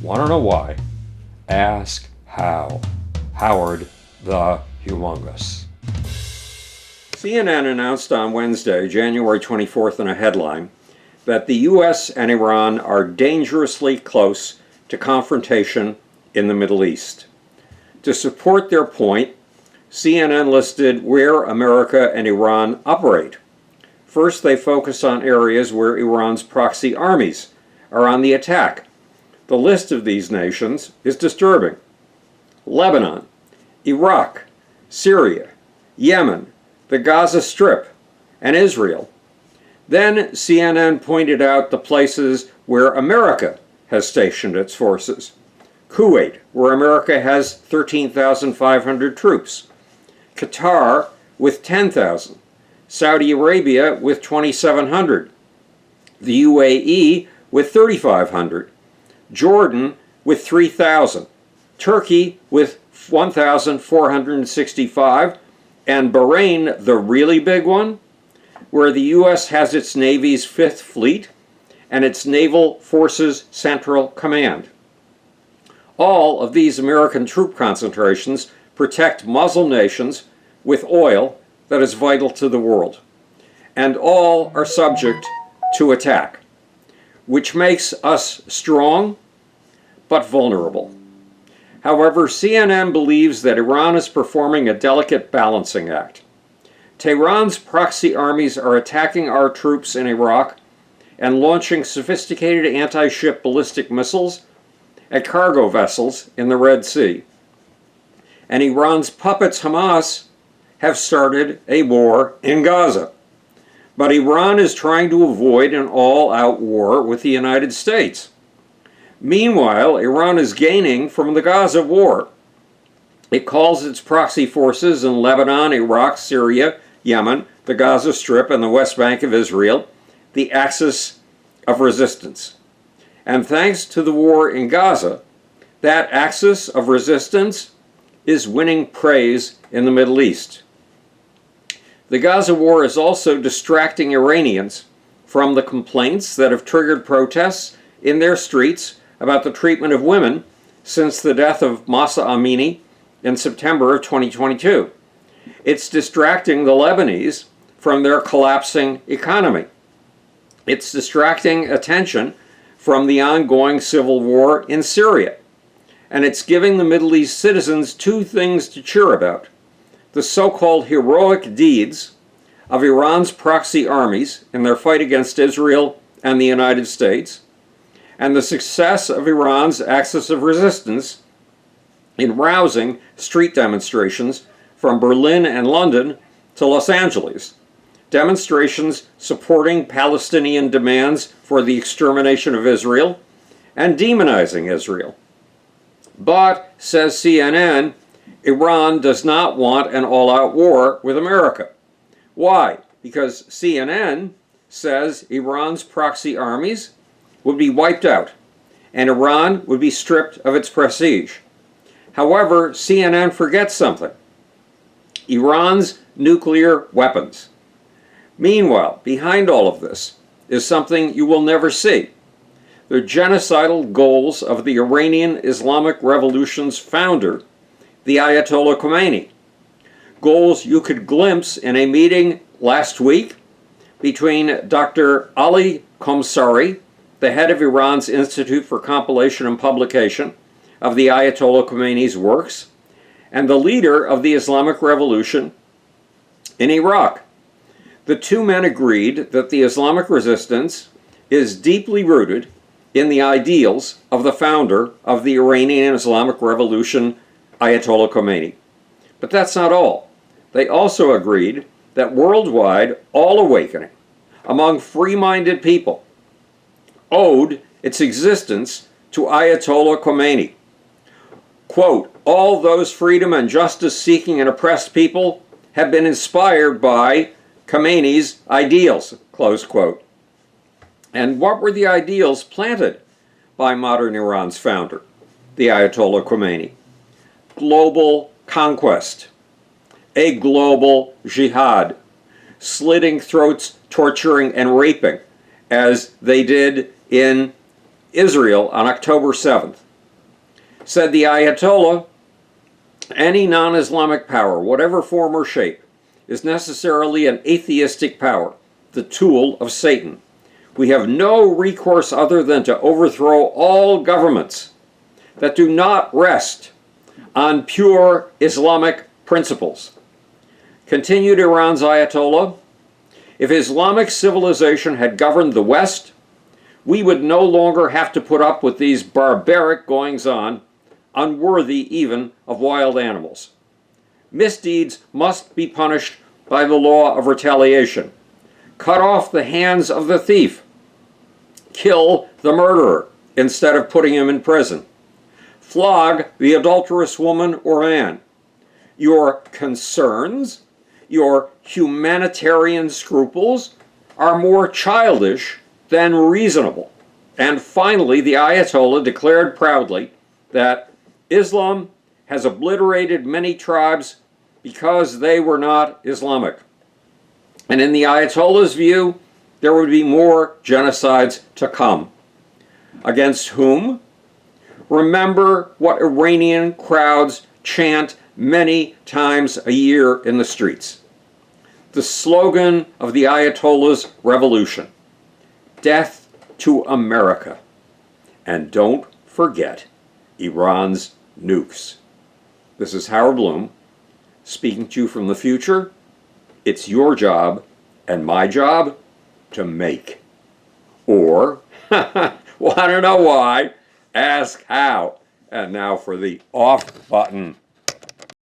Want to know why? Ask how. Howard the Humongous. CNN announced on Wednesday, January 24th, in a headline that the U.S. and Iran are dangerously close to confrontation in the Middle East. To support their point, CNN listed where America and Iran operate. First, they focus on areas where Iran's proxy armies are on the attack. The list of these nations is disturbing: Lebanon, Iraq, Syria, Yemen, the Gaza Strip, and Israel. Then CNN pointed out the places where America has stationed its forces: Kuwait, where America has 13,500 troops, Qatar with 10,000, Saudi Arabia with 2,700, the UAE with 3,500, Jordan with 3,000, Turkey with 1,465, and Bahrain, the really big one, where the U.S. has its Navy's 5th Fleet and its Naval Forces Central Command. All of these American troop concentrations protect Muslim nations with oil that is vital to the world, and all are subject to attack, which makes us strong but vulnerable. However, CNN believes that Iran is performing a delicate balancing act. Tehran's proxy armies are attacking our troops in Iraq and launching sophisticated anti-ship ballistic missiles at cargo vessels in the Red Sea. And Iran's puppets, Hamas, have started a war in Gaza. But Iran is trying to avoid an all-out war with the United States. Meanwhile, Iran is gaining from the Gaza war. It calls its proxy forces in Lebanon, Iraq, Syria, Yemen, the Gaza Strip, and the West Bank of Israel the axis of resistance. And thanks to the war in Gaza, that axis of resistance is winning praise in the Middle East. The Gaza war is also distracting Iranians from the complaints that have triggered protests in their streets about the treatment of women since the death of Mahsa Amini in September of 2022. It's distracting the Lebanese from their collapsing economy. It's distracting attention from the ongoing civil war in Syria. And it's giving the Middle East citizens two things to cheer about: the so-called heroic deeds of Iran's proxy armies in their fight against Israel and the United States, and the success of Iran's axis of resistance in rousing street demonstrations from Berlin and London to Los Angeles, demonstrations supporting Palestinian demands for the extermination of Israel and demonizing Israel. But, says CNN, Iran does not want an all-out war with America. Why? Because CNN says Iran's proxy armies would be wiped out, and Iran would be stripped of its prestige. However, CNN forgets something: Iran's nuclear weapons. Meanwhile, behind all of this is something you will never see: the genocidal goals of the Iranian Islamic Revolution's founder, the Ayatollah Khomeini. Goals you could glimpse in a meeting last week between Dr. Ali Khomsari, the head of Iran's Institute for Compilation and Publication of the Ayatollah Khomeini's works, and the leader of the Islamic Revolution in Iraq. The two men agreed that the Islamic resistance is deeply rooted in the ideals of the founder of the Iranian Islamic Revolution, Ayatollah Khomeini. But that's not all. They also agreed that worldwide all awakening among free-minded people owed its existence to Ayatollah Khomeini. Quote, all those freedom and justice seeking and oppressed people have been inspired by Khomeini's ideals, close quote. And what were the ideals planted by modern Iran's founder, the Ayatollah Khomeini? Global conquest, a global jihad, slitting throats, torturing, and raping, as they did in Israel on October 7th, Said the Ayatollah, any non-Islamic power, whatever form or shape, is necessarily an atheistic power, the tool of Satan. We have no recourse other than to overthrow all governments that do not rest on pure Islamic principles. Continued Iran's Ayatollah, if Islamic civilization had governed the West, we would no longer have to put up with these barbaric goings-on, unworthy even of wild animals. Misdeeds must be punished by the law of retaliation. Cut off the hands of the thief. Kill the murderer instead of putting him in prison. Flog the adulterous woman or man. Your concerns, your humanitarian scruples are more childish than reasonable. And finally, the Ayatollah declared proudly that Islam has obliterated many tribes because they were not Islamic. And in the Ayatollah's view, there would be more genocides to come. Against whom? Remember what Iranian crowds chant many times a year in the streets. The slogan of the Ayatollah's revolution: death to America. And don't forget Iran's nukes. This is Howard Bloom, speaking to you from the future. It's your job and my job to make. Or, well, I don't know why. Ask how. And now for the off button.